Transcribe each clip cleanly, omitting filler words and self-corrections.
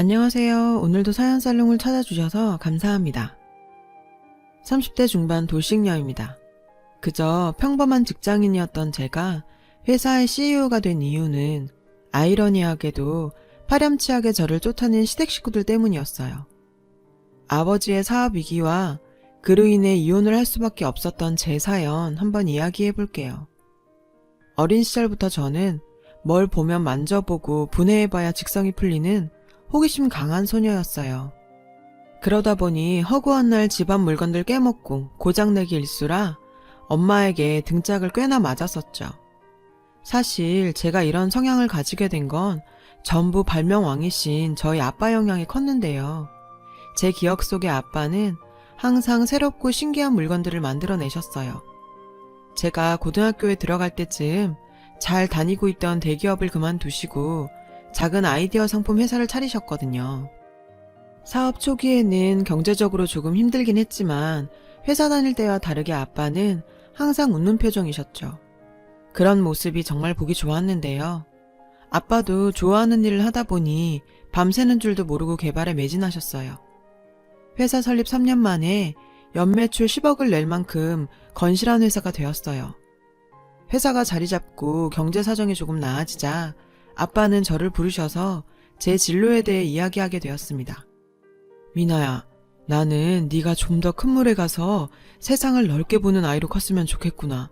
안녕하세요. 오늘도 사연살롱을 찾아주셔서 감사합니다. 30대 중반 돌싱녀입니다. 그저 평범한 직장인이었던 제가 회사의 CEO가 된 이유는 아이러니하게도 파렴치하게 저를 쫓아낸 시댁 식구들 때문이었어요. 아버지의 사업 위기와 그로 인해 이혼을 할 수밖에 없었던 제 사연 한번 이야기해 볼게요. 어린 시절부터 저는 뭘 보면 만져보고 분해해봐야 직성이 풀리는 호기심 강한 소녀였어요. 그러다 보니 허구한 날 집안 물건들 깨먹고 고장내기 일수라 엄마에게 등짝을 꽤나 맞았었죠. 사실 제가 이런 성향을 가지게 된 건 전부 발명왕이신 저희 아빠 영향이 컸는데요. 제 기억 속의 아빠는 항상 새롭고 신기한 물건들을 만들어내셨어요. 제가 고등학교에 들어갈 때쯤 잘 다니고 있던 대기업을 그만두시고 작은 아이디어 상품 회사를 차리셨거든요. 사업 초기에는 경제적으로 조금 힘들긴 했지만 회사 다닐 때와 다르게 아빠는 항상 웃는 표정이셨죠. 그런 모습이 정말 보기 좋았는데요. 아빠도 좋아하는 일을 하다 보니 밤새는 줄도 모르고 개발에 매진하셨어요. 회사 설립 3년 만에 연매출 10억을 낼 만큼 건실한 회사가 되었어요. 회사가 자리 잡고 경제 사정이 조금 나아지자 아빠는 저를 부르셔서 제 진로에 대해 이야기하게 되었습니다. 미나야, 나는 네가 좀 더 큰 물에 가서 세상을 넓게 보는 아이로 컸으면 좋겠구나.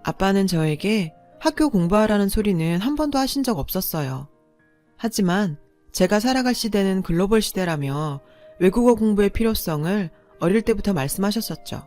아빠는 저에게 학교 공부하라는 소리는 한 번도 하신 적 없었어요. 하지만 제가 살아갈 시대는 글로벌 시대라며 외국어 공부의 필요성을 어릴 때부터 말씀하셨었죠.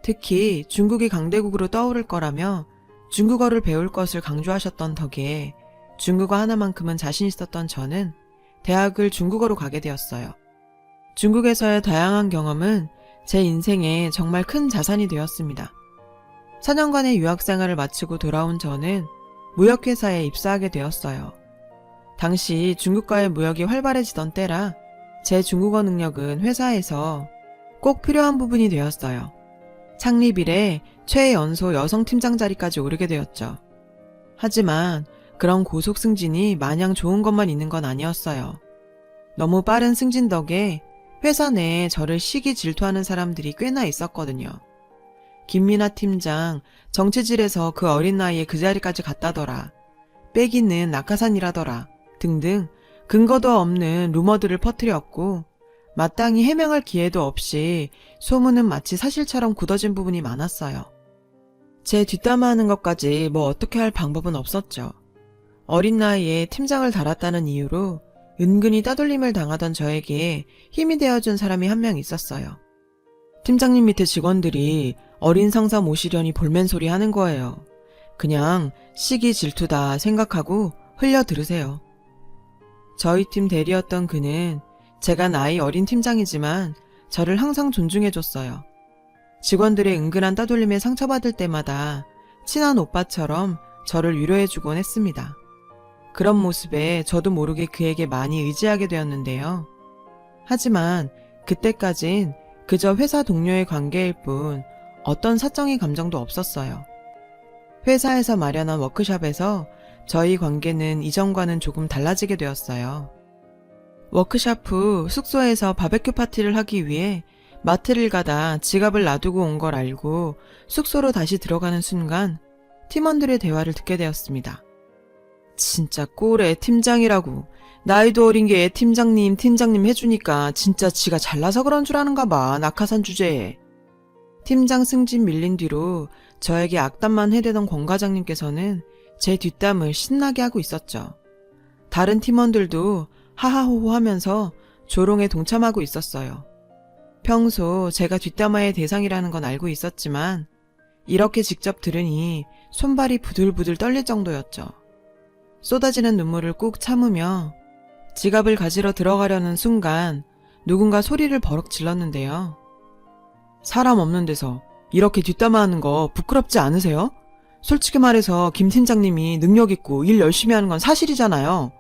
특히 중국이 강대국으로 떠오를 거라며 중국어를 배울 것을 강조하셨던 덕에 중국어 하나만큼은 자신 있었던 저는 대학을 중국어로 가게 되었어요. 중국에서의 다양한 경험은 제 인생에 정말 큰 자산이 되었습니다. 4년간의 유학생활을 마치고 돌아온 저는 무역회사에 입사하게 되었어요. 당시 중국과의 무역이 활발해지던 때라 제 중국어 능력은 회사에서 꼭 필요한 부분이 되었어요. 창립 이래 최연소 여성팀장 자리까지 오르게 되었죠. 하지만 그런 고속 승진이 마냥 좋은 것만 있는 건 아니었어요. 너무 빠른 승진 덕에 회사 내에 저를 시기 질투하는 사람들이 꽤나 있었거든요. 김미나 팀장 정치질에서 그 어린 나이에 그 자리까지 갔다더라. 빼기는 낙하산이라더라. 등등 근거도 없는 루머들을 퍼뜨렸고 마땅히 해명할 기회도 없이 소문은 마치 사실처럼 굳어진 부분이 많았어요. 제 뒷담화하는 것까지 뭐 어떻게 할 방법은 없었죠. 어린 나이에 팀장을 달았다는 이유로 은근히 따돌림을 당하던 저에게 힘이 되어준 사람이 한 명 있었어요. 팀장님 밑에 직원들이 어린 상사 모시려니 볼멘소리 하는 거예요. 그냥 시기 질투다 생각하고 흘려 들으세요. 저희 팀 대리였던 그는 제가 나이 어린 팀장이지만 저를 항상 존중해줬어요. 직원들의 은근한 따돌림에 상처받을 때마다 친한 오빠처럼 저를 위로해주곤 했습니다. 그런 모습에 저도 모르게 그에게 많이 의지하게 되었는데요. 하지만 그때까진 그저 회사 동료의 관계일 뿐 어떤 사적인 감정도 없었어요. 회사에서 마련한 워크숍에서 저희 관계는 이전과는 조금 달라지게 되었어요. 워크숍 후 숙소에서 바베큐 파티를 하기 위해 마트를 가다 지갑을 놔두고 온 걸 알고 숙소로 다시 들어가는 순간 팀원들의 대화를 듣게 되었습니다. 진짜 꼴에 팀장이라고. 나이도 어린 게 팀장님 해주니까 진짜 지가 잘나서 그런 줄 아는가 봐. 낙하산 주제에. 팀장 승진 밀린 뒤로 저에게 악담만 해대던 권 과장님께서는 제 뒷담을 신나게 하고 있었죠. 다른 팀원들도 하하호호 하면서 조롱에 동참하고 있었어요. 평소 제가 뒷담화의 대상이라는 건 알고 있었지만 이렇게 직접 들으니 손발이 부들부들 떨릴 정도였죠. 쏟아지는 눈물을 꾹 참으며 지갑을 가지러 들어가려는 순간 누군가 소리를 버럭 질렀는데요. 사람 없는 데서 이렇게 뒷담화하는 거 부끄럽지 않으세요? 솔직히 말해서 김 팀장님이 능력 있고 일 열심히 하는 건 사실이잖아요.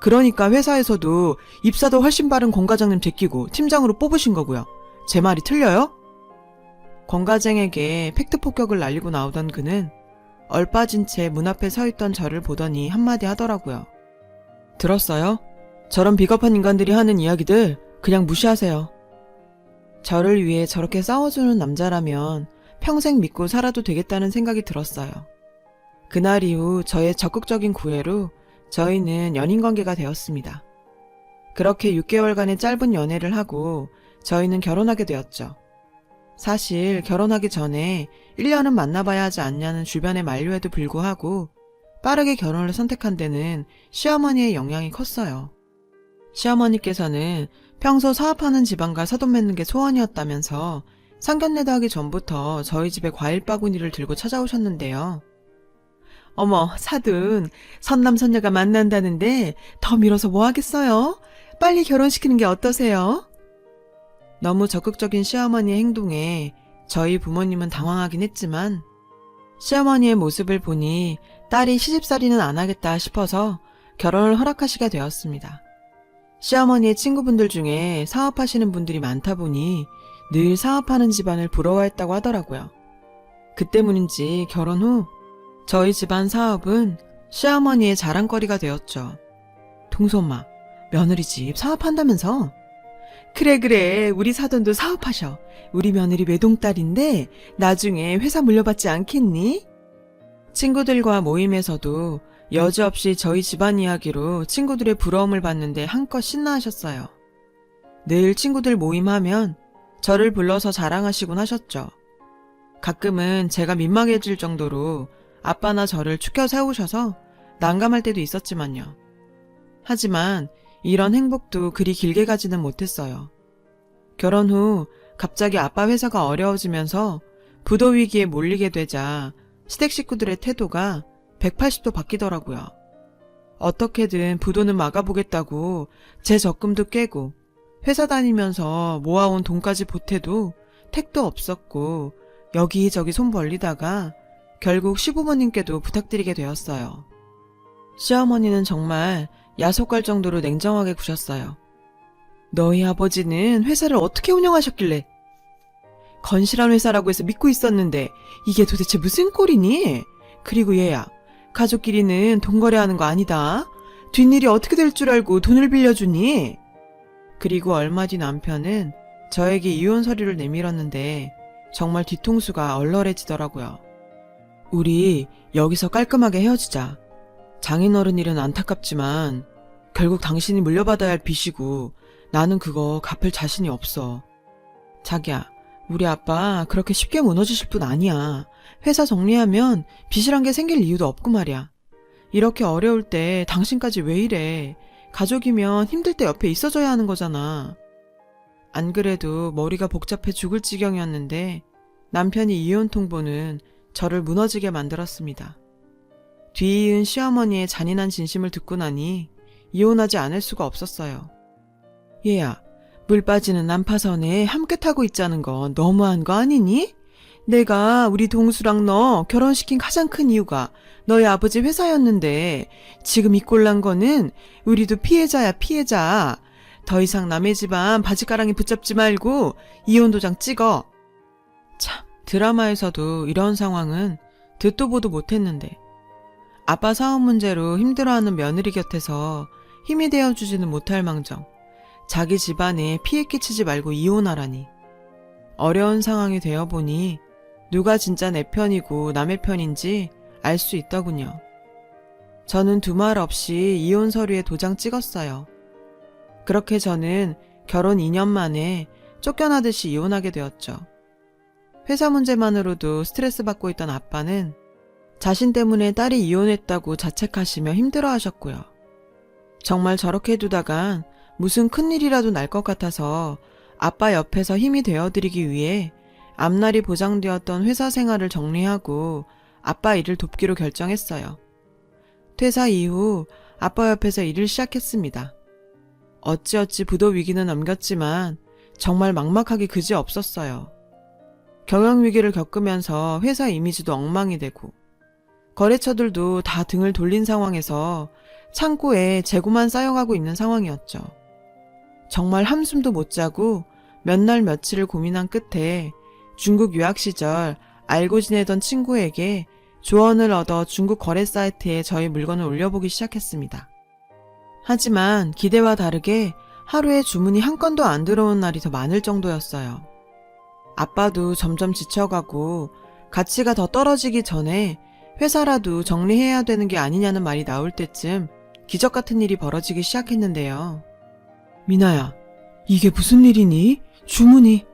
그러니까 회사에서도 입사도 훨씬 빠른 권 과장님 제끼고 팀장으로 뽑으신 거고요. 제 말이 틀려요? 권 과장에게 팩트 폭격을 날리고 나오던 그는 얼빠진 채 문 앞에 서 있던 저를 보더니 한마디 하더라고요. 들었어요? 저런 비겁한 인간들이 하는 이야기들 그냥 무시하세요. 저를 위해 저렇게 싸워주는 남자라면 평생 믿고 살아도 되겠다는 생각이 들었어요. 그날 이후 저의 적극적인 구애로 저희는 연인관계가 되었습니다. 그렇게 6개월간의 짧은 연애를 하고 저희는 결혼하게 되었죠. 사실 결혼하기 전에 1년은 만나봐야 하지 않냐는 주변의 만류에도 불구하고 빠르게 결혼을 선택한 데는 시어머니의 영향이 컸어요. 시어머니께서는 평소 사업하는 집안과 사돈 맺는 게 소원이었다면서 상견례도 하기 전부터 저희 집에 과일 바구니를 들고 찾아오셨는데요. 어머, 사돈, 선남선녀가 만난다는데 더 미뤄서 뭐 하겠어요? 빨리 결혼시키는 게 어떠세요? 너무 적극적인 시어머니의 행동에 저희 부모님은 당황하긴 했지만 시어머니의 모습을 보니 딸이 시집살이는 안 하겠다 싶어서 결혼을 허락하시게 되었습니다. 시어머니의 친구분들 중에 사업하시는 분들이 많다 보니 늘 사업하는 집안을 부러워했다고 하더라고요. 그 때문인지 결혼 후 저희 집안 사업은 시어머니의 자랑거리가 되었죠. 동서엄마, 며느리 집 사업한다면서? 그래, 우리 사돈도 사업하셔. 우리 며느리 외동딸인데 나중에 회사 물려받지 않겠니? 친구들과 모임에서도 여지없이 저희 집안 이야기로 친구들의 부러움을 받는데 한껏 신나하셨어요. 늘 친구들 모임하면 저를 불러서 자랑하시곤 하셨죠. 가끔은 제가 민망해질 정도로 아빠나 저를 추켜 세우셔서 난감할 때도 있었지만요. 하지만 이런 행복도 그리 길게 가지는 못했어요. 결혼 후 갑자기 아빠 회사가 어려워지면서 부도 위기에 몰리게 되자 시댁 식구들의 태도가 180도 바뀌더라고요. 어떻게든 부도는 막아보겠다고 제 적금도 깨고 회사 다니면서 모아온 돈까지 보태도 택도 없었고 여기저기 손 벌리다가 결국 시부모님께도 부탁드리게 되었어요. 시어머니는 정말 야속할 정도로 냉정하게 구셨어요. 너희 아버지는 회사를 어떻게 운영하셨길래? 건실한 회사라고 해서 믿고 있었는데 이게 도대체 무슨 꼴이니? 그리고 얘야, 가족끼리는 돈 거래하는 거 아니다. 뒷일이 어떻게 될 줄 알고 돈을 빌려주니? 그리고 얼마 뒤 남편은 저에게 이혼 서류를 내밀었는데 정말 뒤통수가 얼얼해지더라고요. 우리 여기서 깔끔하게 헤어지자. 장인어른 일은 안타깝지만 결국 당신이 물려받아야 할 빚이고 나는 그거 갚을 자신이 없어. 자기야, 우리 아빠 그렇게 쉽게 무너지실 분 아니야. 회사 정리하면 빚이란 게 생길 이유도 없고 말이야. 이렇게 어려울 때 당신까지 왜 이래. 가족이면 힘들 때 옆에 있어줘야 하는 거잖아. 안 그래도 머리가 복잡해 죽을 지경이었는데 남편이 이혼 통보는 저를 무너지게 만들었습니다. 뒤이은 시어머니의 잔인한 진심을 듣고 나니 이혼하지 않을 수가 없었어요. 얘야, 물 빠지는 난파선에 함께 타고 있자는 건 너무한 거 아니니? 내가 우리 동수랑 너 결혼시킨 가장 큰 이유가 너희 아버지 회사였는데 지금 이 꼴난 거는 우리도 피해자야, 피해자. 더 이상 남의 집안 바지가랑이 붙잡지 말고 이혼 도장 찍어. 참, 드라마에서도 이런 상황은 듣도 보도 못했는데 아빠 사업 문제로 힘들어하는 며느리 곁에서 힘이 되어주지는 못할 망정 자기 집안에 피해 끼치지 말고 이혼하라니. 어려운 상황이 되어보니 누가 진짜 내 편이고 남의 편인지 알 수 있더군요. 저는 두말 없이 이혼 서류에 도장 찍었어요. 그렇게 저는 결혼 2년 만에 쫓겨나듯이 이혼하게 되었죠. 회사 문제만으로도 스트레스 받고 있던 아빠는 자신 때문에 딸이 이혼했다고 자책하시며 힘들어하셨고요. 정말 저렇게 두다간 무슨 큰일이라도 날 것 같아서 아빠 옆에서 힘이 되어드리기 위해 앞날이 보장되었던 회사 생활을 정리하고 아빠 일을 돕기로 결정했어요. 퇴사 이후 아빠 옆에서 일을 시작했습니다. 어찌어찌 부도 위기는 넘겼지만 정말 막막하기 그지 없었어요. 경영 위기를 겪으면서 회사 이미지도 엉망이 되고 거래처들도 다 등을 돌린 상황에서 창고에 재고만 쌓여가고 있는 상황이었죠. 정말 한숨도 못 자고 몇 날 며칠을 고민한 끝에 중국 유학 시절 알고 지내던 친구에게 조언을 얻어 중국 거래 사이트에 저희 물건을 올려보기 시작했습니다. 하지만 기대와 다르게 하루에 주문이 한 건도 안 들어온 날이 더 많을 정도였어요. 아빠도 점점 지쳐가고 가치가 더 떨어지기 전에 회사라도 정리해야 되는 게 아니냐는 말이 나올 때쯤 기적 같은 일이 벌어지기 시작했는데요. 미나야, 이게 무슨 일이니? 주문이.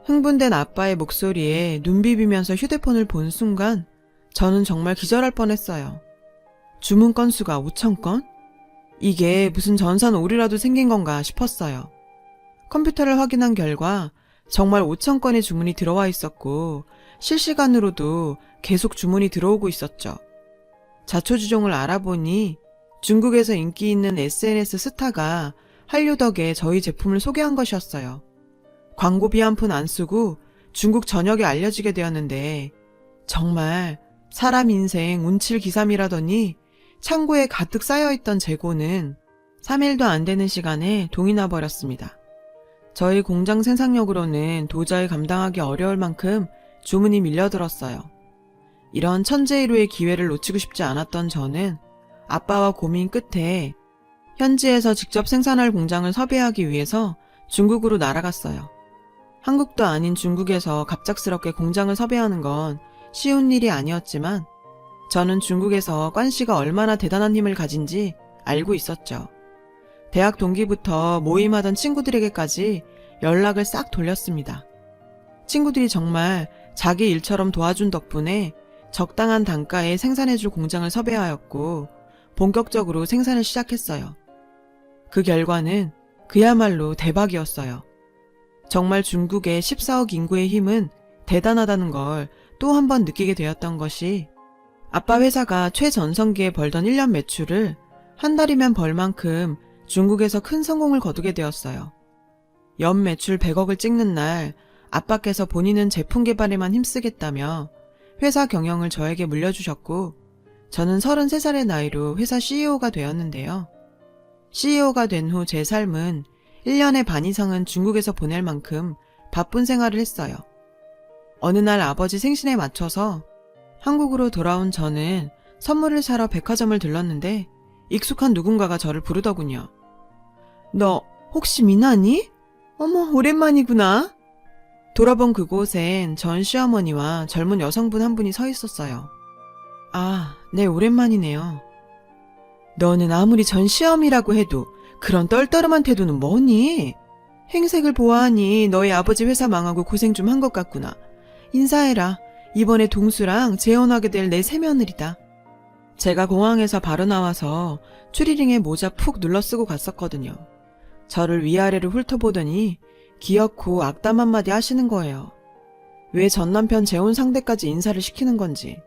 흥분된 아빠의 목소리에 눈 비비면서 휴대폰을 본 순간 저는 정말 기절할 뻔했어요. 주문 건수가 5,000건? 이게 무슨 전산오류라도 생긴 건가 싶었어요. 컴퓨터를 확인한 결과 정말 5,000건의 주문이 들어와 있었고 실시간으로도 계속 주문이 들어오고 있었죠. 자초지종을 알아보니 중국에서 인기 있는 SNS 스타가 한류 덕에 저희 제품을 소개한 것이었어요. 광고비 한 푼 안 쓰고 중국 전역에 알려지게 되었는데 정말 사람 인생 운칠기삼이라더니 창고에 가득 쌓여있던 재고는 3일도 안 되는 시간에 동이 나버렸습니다. 저희 공장 생산력으로는 도저히 감당하기 어려울 만큼 주문이 밀려들었어요. 이런 천재일우의 기회를 놓치고 싶지 않았던 저는 아빠와 고민 끝에 현지에서 직접 생산할 공장을 섭외하기 위해서 중국으로 날아갔어요. 한국도 아닌 중국에서 갑작스럽게 공장을 섭외하는 건 쉬운 일이 아니었지만 저는 중국에서 관씨가 얼마나 대단한 힘을 가진지 알고 있었죠. 대학 동기부터 모임하던 친구들에게까지 연락을 싹 돌렸습니다. 친구들이 정말 자기 일처럼 도와준 덕분에 적당한 단가에 생산해줄 공장을 섭외하였고 본격적으로 생산을 시작했어요. 그 결과는 그야말로 대박이었어요. 정말 중국의 14억 인구의 힘은 대단하다는 걸 또 한 번 느끼게 되었던 것이 아빠 회사가 최전성기에 벌던 1년 매출을 한 달이면 벌 만큼 중국에서 큰 성공을 거두게 되었어요. 연 매출 100억을 찍는 날 아빠께서 본인은 제품 개발에만 힘쓰겠다며 회사 경영을 저에게 물려주셨고 저는 33살의 나이로 회사 CEO가 되었는데요. CEO가 된 후 제 삶은 1년의 반 이상은 중국에서 보낼 만큼 바쁜 생활을 했어요. 어느 날 아버지 생신에 맞춰서 한국으로 돌아온 저는 선물을 사러 백화점을 들렀는데 익숙한 누군가가 저를 부르더군요. 너 혹시 미나니? 어머, 오랜만이구나. 돌아본 그곳엔 전 시어머니와 젊은 여성분 한 분이 서 있었어요. 아, 네, 오랜만이네요. 너는 아무리 전 시어미라고 해도 그런 떨떠름한 태도는 뭐니? 행색을 보아하니 너희 아버지 회사 망하고 고생 좀 한 것 같구나. 인사해라. 이번에 동수랑 재혼하게 될 내 새며느리다. 제가 공항에서 바로 나와서 추리링에 모자 푹 눌러 쓰고 갔었거든요. 저를 위아래로 훑어보더니 기어코 악담 한마디 하시는 거예요. 왜 전남편 재혼 상대까지 인사를 시키는 건지.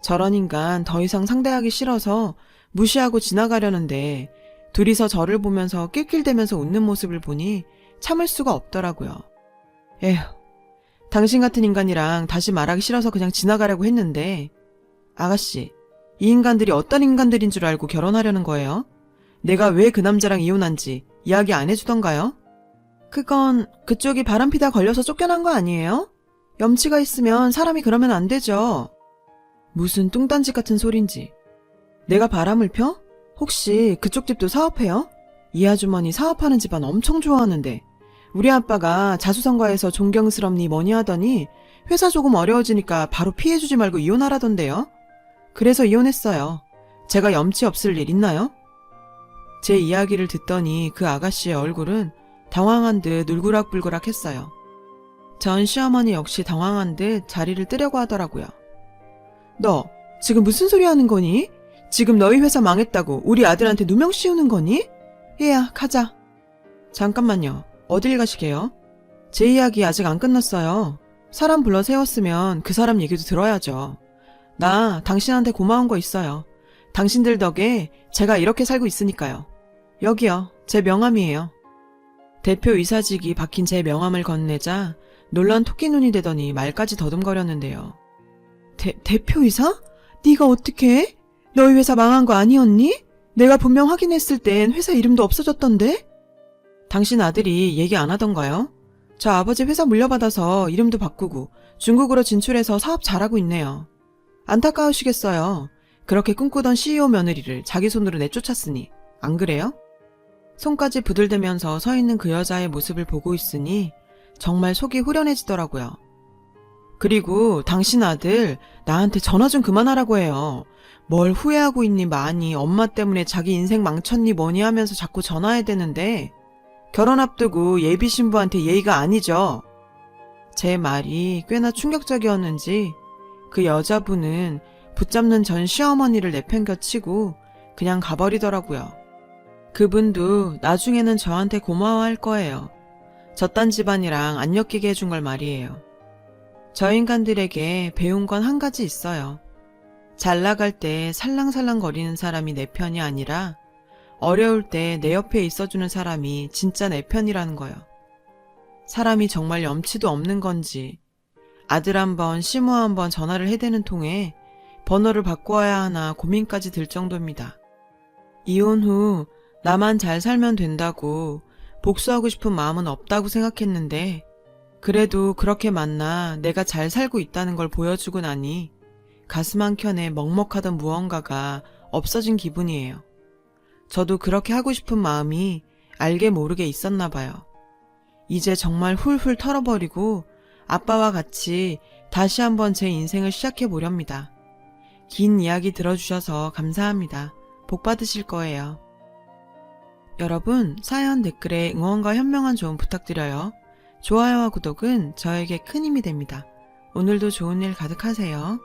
저런 인간 더 이상 상대하기 싫어서 무시하고 지나가려는데 둘이서 저를 보면서 낄낄대면서 웃는 모습을 보니 참을 수가 없더라고요. 에휴, 당신 같은 인간이랑 다시 말하기 싫어서 그냥 지나가려고 했는데 아가씨, 이 인간들이 어떤 인간들인 줄 알고 결혼하려는 거예요? 내가 왜 그 남자랑 이혼한지 이야기 안 해주던가요? 그건 그쪽이 바람피다 걸려서 쫓겨난 거 아니에요? 염치가 있으면 사람이 그러면 안 되죠. 무슨 뚱딴짓 같은 소린지. 내가 바람을 펴? 혹시 그쪽 집도 사업해요? 이 아주머니 사업하는 집안 엄청 좋아하는데 우리 아빠가 자수성가해서 존경스럽니 뭐니 하더니 회사 조금 어려워지니까 바로 피해주지 말고 이혼하라던데요. 그래서 이혼했어요. 제가 염치 없을 일 있나요? 제 이야기를 듣더니 그 아가씨의 얼굴은 당황한 듯 울그락불그락 했어요. 전 시어머니 역시 당황한 듯 자리를 뜨려고 하더라고요. 너 지금 무슨 소리 하는 거니? 지금 너희 회사 망했다고 우리 아들한테 누명 씌우는 거니? 얘야, 가자. 잠깐만요. 어딜 가시게요? 제 이야기 아직 안 끝났어요. 사람 불러 세웠으면 그 사람 얘기도 들어야죠. 나 당신한테 고마운 거 있어요. 당신들 덕에 제가 이렇게 살고 있으니까요. 여기요. 제 명함이에요. 대표 이사직이 박힌 제 명함을 건네자 놀란 토끼눈이 되더니 말까지 더듬거렸는데요. 대표이사? 네가 어떻게 해? 너희 회사 망한 거 아니었니? 내가 분명 확인했을 땐 회사 이름도 없어졌던데? 당신 아들이 얘기 안 하던가요? 저 아버지 회사 물려받아서 이름도 바꾸고 중국으로 진출해서 사업 잘하고 있네요. 안타까우시겠어요. 그렇게 꿈꾸던 CEO 며느리를 자기 손으로 내쫓았으니. 안 그래요? 손까지 부들대면서 서 있는 그 여자의 모습을 보고 있으니 정말 속이 후련해지더라고요. 그리고 당신 아들 나한테 전화 좀 그만하라고 해요. 뭘 후회하고 있니 많이 엄마 때문에 자기 인생 망쳤니 뭐니 하면서 자꾸 전화해야 되는데 결혼 앞두고 예비 신부한테 예의가 아니죠. 제 말이 꽤나 충격적이었는지 그 여자분은 붙잡는 전 시어머니를 내팽겨치고 그냥 가버리더라고요. 그분도 나중에는 저한테 고마워할 거예요. 저딴 집안이랑 안 엮이게 해준 걸 말이에요. 저 인간들에게 배운 건 한 가지 있어요. 잘 나갈 때 살랑살랑 거리는 사람이 내 편이 아니라 어려울 때 내 옆에 있어주는 사람이 진짜 내 편이라는 거요. 사람이 정말 염치도 없는 건지 아들 한번 시모 한번 전화를 해대는 통에 번호를 바꿔야 하나 고민까지 들 정도입니다. 이혼 후 나만 잘 살면 된다고 복수하고 싶은 마음은 없다고 생각했는데 그래도 그렇게 만나 내가 잘 살고 있다는 걸 보여주고 나니 가슴 한켠에 먹먹하던 무언가가 없어진 기분이에요. 저도 그렇게 하고 싶은 마음이 알게 모르게 있었나 봐요. 이제 정말 훌훌 털어버리고 아빠와 같이 다시 한번 제 인생을 시작해 보렵니다. 긴 이야기 들어주셔서 감사합니다. 복 받으실 거예요. 여러분, 사연 댓글에 응원과 현명한 조언 부탁드려요. 좋아요와 구독은 저에게 큰 힘이 됩니다. 오늘도 좋은 일 가득하세요.